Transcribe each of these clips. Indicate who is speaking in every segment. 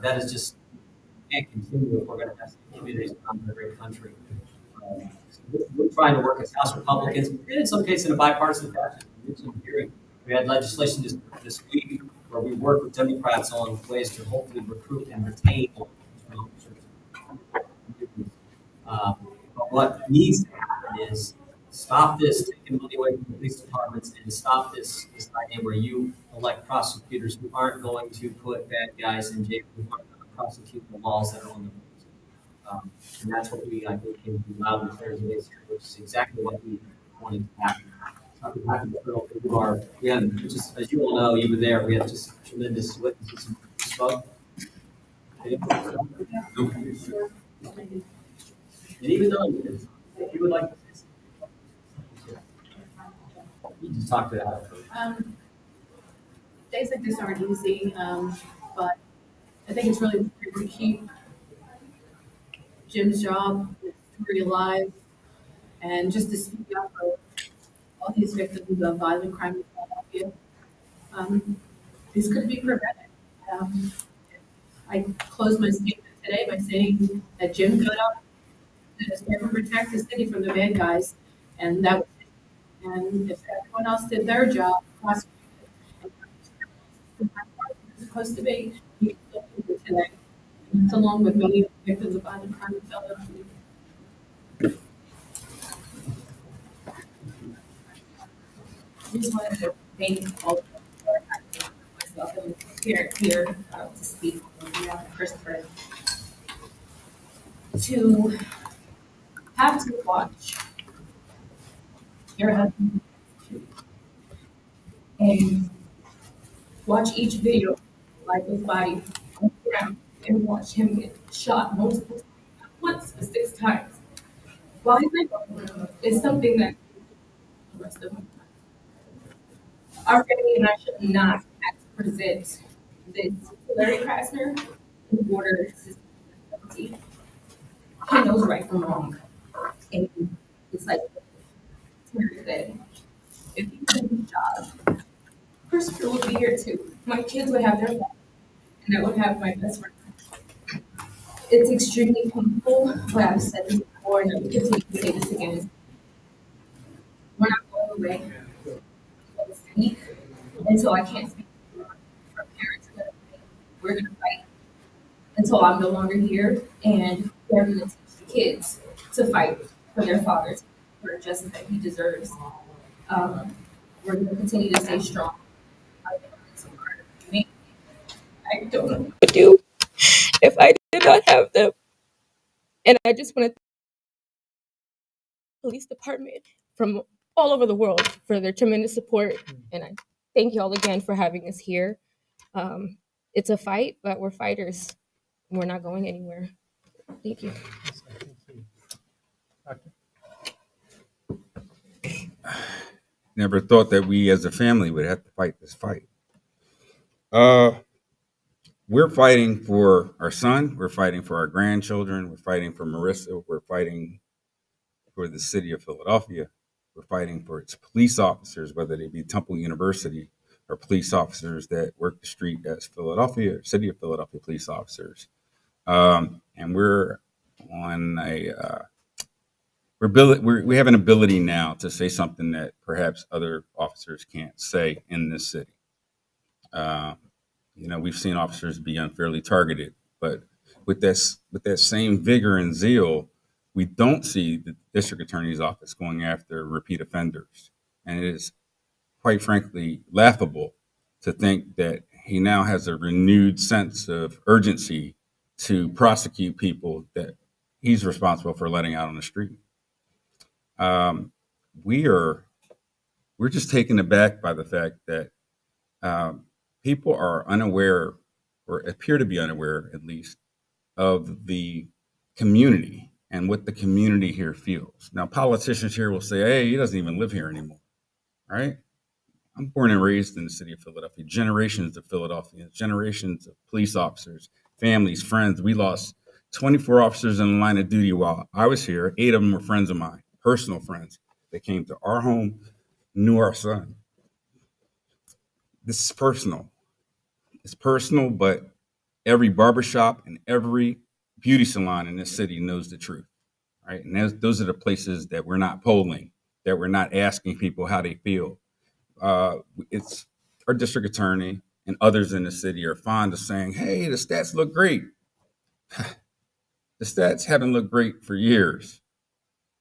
Speaker 1: That is just can't continue if we're going to have communities around the great country. So we're trying to work as House Republicans, and in some cases in a bipartisan fashion. We had legislation this week where we worked with Democrats on ways to hopefully recruit and retain officers. But what needs to happen is stop this taking money away from the police departments and stop this idea where you elect prosecutors who aren't going to put bad guys in jail, who aren't going to prosecute the laws that are on the books. And that's what we, I think, can be loud and clear as it is here, which is exactly what we wanted to happen. We had just, as you all know, you were there, we had just tremendous witnesses who spoke. And even though if you would like to say something, you just talk to that.
Speaker 2: Days like this aren't easy, but I think it's really important to keep Jim's job, his story alive, and just to speak up for all these victims of violent crime in Philadelphia. This could be prevented. I closed my statement today by saying that Jim got up to protect the city from the bad guys, and that was it. And if everyone else did their job, prosecuted, and supposed to be, he could still do it today. It's along with many victims of violent crime in Philadelphia. I just wanted to thank all of them for having myself and here to speak on behalf of Krasner. To have to watch your husband and watch each video, like his body on the ground, and watch him get shot multiple times, not once but 6 times. While he's in is something that the rest of them. Our family and I should not have to present this to Larry Krasner in order to he knows right from wrong. And it's like Terry said, if he did his job, Christopher would be here too. My kids would have their life, and I would have my best friend. It's extremely painful, but I've said this before, and I will continue to say this again. We're not going away. We'll speak until I can't speak. Our parents are going to fight. We're going to fight until I'm no longer here, and we're going to teach the kids to fight for their fathers, for justice that he deserves. We're going to continue to stay strong. I don't know what to do if I did not have them. And I just want to thank the police department from all over the world for their tremendous support. And I thank you all again for having us here. It's a fight, but we're fighters. We're not going anywhere. Thank you.
Speaker 3: Never thought that we as a family would have to fight this fight. We're fighting for our son. We're fighting for our grandchildren. We're fighting for Marissa. We're fighting for the city of Philadelphia. We're fighting for its police officers, whether they be Temple University or police officers that work the street as Philadelphia, city of Philadelphia police officers. And we're on we have an ability now to say something that perhaps other officers can't say in this city. We've seen officers be unfairly targeted, but with that same vigor and zeal, we don't see the district attorney's office going after repeat offenders. And it is, quite frankly, laughable to think that he now has a renewed sense of urgency to prosecute people that he's responsible for letting out on the street. We're just taken aback by the fact that people are unaware, or appear to be unaware at least, of the community and what the community here feels. Now, politicians here will say, hey, he doesn't even live here anymore, right? I'm born and raised in the city of Philadelphia, generations of Philadelphians, generations of police officers, families, friends. We lost 24 officers in the line of duty while I was here. 8 of them were friends of mine, personal friends. They came to our home, knew our son. This is personal. It's personal, but every barbershop and every beauty salon in this city knows the truth, right? And those are the places that we're not polling, that we're not asking people how they feel. It's our district attorney and others in the city are fond of saying, hey, the stats look great. The stats haven't looked great for years,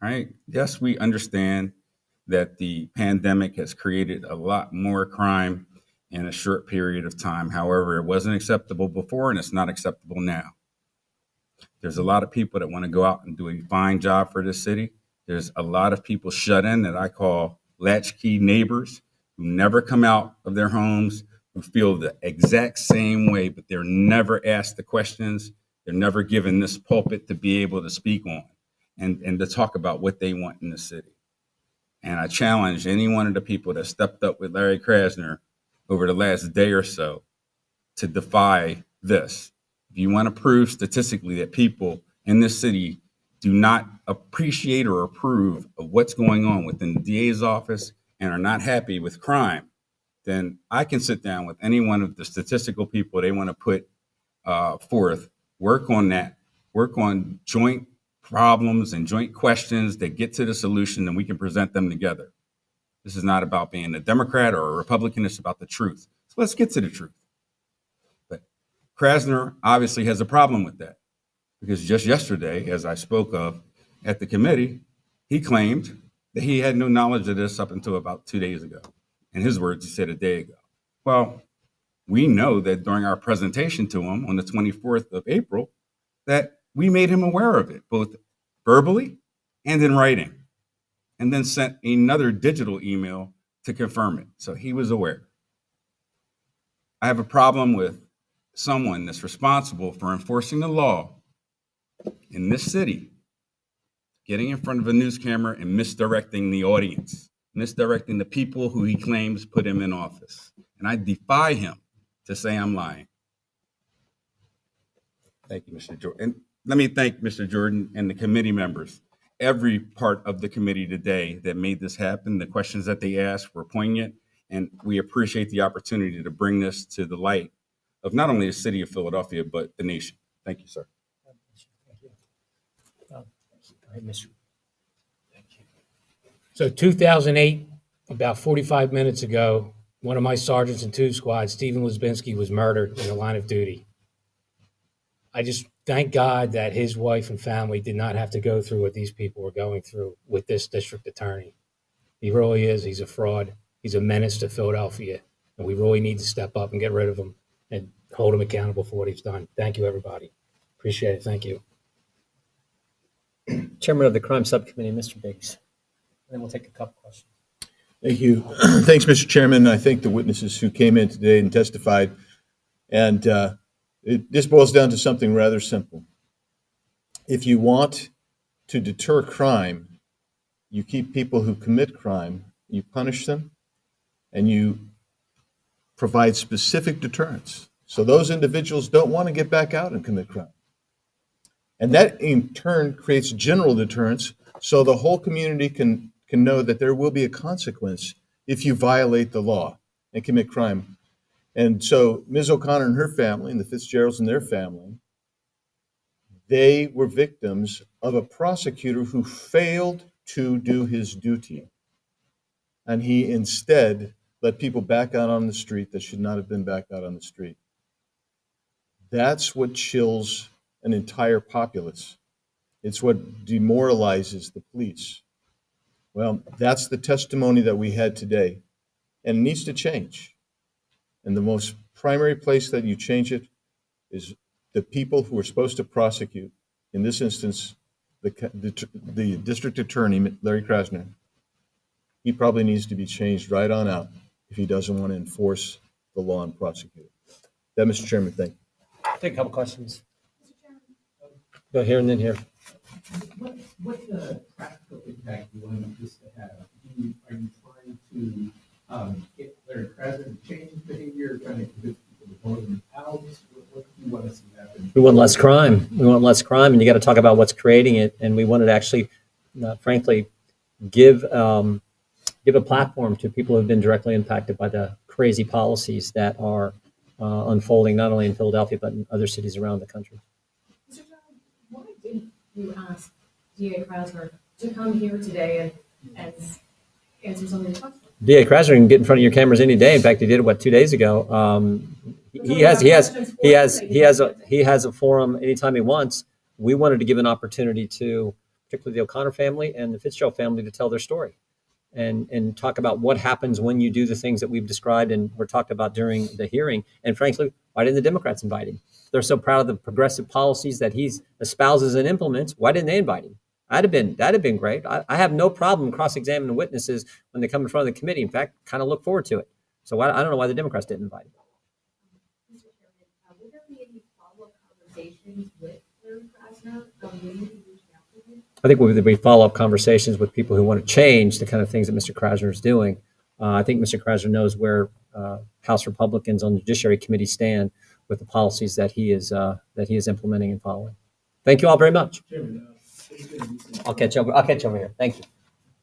Speaker 3: right? Yes, we understand that the pandemic has created a lot more crime in a short period of time. However, it wasn't acceptable before and it's not acceptable now. There's a lot of people that want to go out and do a fine job for this city. There's a lot of people shut in that I call latchkey neighbors who never come out of their homes, who feel the exact same way, but they're never asked the questions. They're never given this pulpit to be able to speak on and to talk about what they want in the city. And I challenge any one of the people that stepped up with Larry Krasner over the last day or so to defy this. If you want to prove statistically that people in this city do not appreciate or approve of what's going on within the DA's office and are not happy with crime, then I can sit down with any one of the statistical people they want to put forth, work on that, work on joint problems and joint questions that get to the solution, and we can present them together. This is not about being a Democrat or a Republican. It's about the truth. So let's get to the truth. But Krasner obviously has a problem with that because just yesterday, as I spoke of at the committee, he claimed that he had no knowledge of this up until about 2 days ago. In his words, he said a day ago. Well, we know that during our presentation to him on the 24th of April, that we made him aware of it, both verbally and in writing, and then sent another digital email to confirm it. So he was aware. I have a problem with someone that's responsible for enforcing the law in this city, getting in front of a news camera and misdirecting the audience, misdirecting the people who he claims put him in office. And I defy him to say I'm lying. Thank you, Mr. Jordan. And let me thank Mr. Jordan and the committee members, every part of the committee today that made this happen. The questions that they asked were poignant, and we appreciate the opportunity to bring this to the light of not only the city of Philadelphia, but the nation. Thank you, sir.
Speaker 4: Thank you. Go ahead, Mr. Thank you. So 2008, about 45 minutes ago, one of my sergeants in 2 Squad, Stephen Lisbinski, was murdered in the line of duty. I just thank God that his wife and family did not have to go through what these people were going through with this district attorney. He really is. He's a fraud. He's a menace to Philadelphia, and we really need to step up and get rid of him and hold him accountable for what he's done. Thank you, everybody. Appreciate it. Thank you.
Speaker 5: Chairman of the Crime Subcommittee, Mr. Biggs. And then we'll take a couple questions.
Speaker 6: Thank you. Thanks, Mr. Chairman. I thank the witnesses who came in today and testified. And this boils down to something rather simple. If you want to deter crime, you keep people who commit crime, you punish them, and you provide specific deterrence. So those individuals don't want to get back out and commit crime. And that in turn creates general deterrence, so the whole community can know that there will be a consequence if you violate the law and commit crime. And so Ms. O'Connor and her family, and the Fitzgeralds and their family, they were victims of a prosecutor who failed to do his duty. And he instead let people back out on the street that should not have been back out on the street. That's what chills an entire populace. It's what demoralizes the police. Well, that's the testimony that we had today, and it needs to change. And the most primary place that you change it is the people who are supposed to prosecute. In this instance, the district attorney, Larry Krasner. He probably needs to be changed right on out if he doesn't want to enforce the law and prosecute it. That, Mr. Chairman, thank you.
Speaker 5: Take a couple questions. Go here and then here.
Speaker 7: What's the practical impact you want this to have? Are you trying to get Larry Krasner to change his behavior, trying to convince people to vote him out? What do you want to see happen?
Speaker 5: We want less crime. We want less crime, and you got to talk about what's creating it. And we wanted to actually, frankly, give a platform to people who have been directly impacted by the crazy policies that are unfolding not only in Philadelphia, but in other cities around the country.
Speaker 8: Mr. John, why didn't you ask DA Krasner to come here today and answer some of the questions?
Speaker 5: DA Krasner can get in front of your cameras any day. In fact, he did it, 2 days ago. He has a forum anytime he wants. We wanted to give an opportunity to particularly the O'Connor family and the Fitzgerald family to tell their story and talk about what happens when you do the things that we've described and were talked about during the hearing. And frankly, why didn't the Democrats invite him? They're so proud of the progressive policies that he espouses and implements. Why didn't they invite him? That'd have been great. I have no problem cross-examining witnesses when they come in front of the committee. In fact, kind of look forward to it. So I don't know why the Democrats didn't invite him.
Speaker 8: Mr. Chairman, will there be any follow-up conversations with Larry Krasner? Will you be reaching out to him?
Speaker 5: I think there'll be follow-up conversations with people who want to change the kind of things that Mr. Krasner is doing. I think Mr. Krasner knows where House Republicans on the Judiciary Committee stand with the policies that he is implementing and following. Thank you all very much.
Speaker 7: Chairman,
Speaker 5: I'll catch you over here. Thank you.